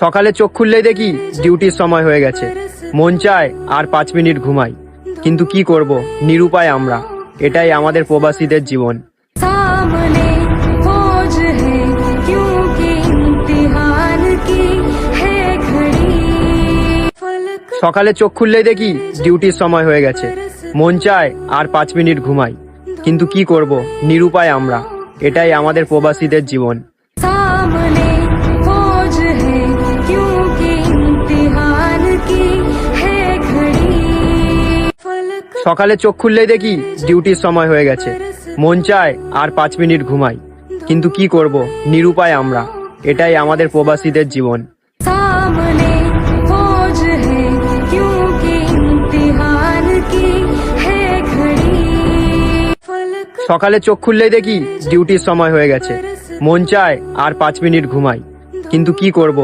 সকালে চোখ খুললেই দেখি ডিউটির সময় হয়ে গেছে। মন চায় আর 5 মিনিট ঘুমাই, কিন্তু কি করব, নিরুপায় আমরা। এটাই আমাদের প্রবাসীদের জীবন। सामने फौज है क्योंकि इम्तिहान की है घड़ी। সকালে চোখ খুললেই দেখি ডিউটির সময় হয়ে গেছে। মন চায় আর 5 মিনিট ঘুমাই, কিন্তু কি করব, নিরুপায় আমরা। এটাই আমাদের প্রবাসীদের জীবন। सामने फौज है क्योंकि इम्तिहान की है घड़ी। সকালে চোখ খুললেই দেখি ডিউটির সময় হয়ে গেছে। মন চায় আর 5 মিনিট ঘুমাই, কিন্তু কি করব, নিরুপায় আমরা। এটাই আমাদের প্রবাসীদের জীবন। सामने फौज है क्योंकि इम्तिहान की है घड़ी। সকালে চোখ খুললেই দেখি ডিউটির সময় হয়ে গেছে। মন চায় আর 5 মিনিট ঘুমাই, কিন্তু কি করব,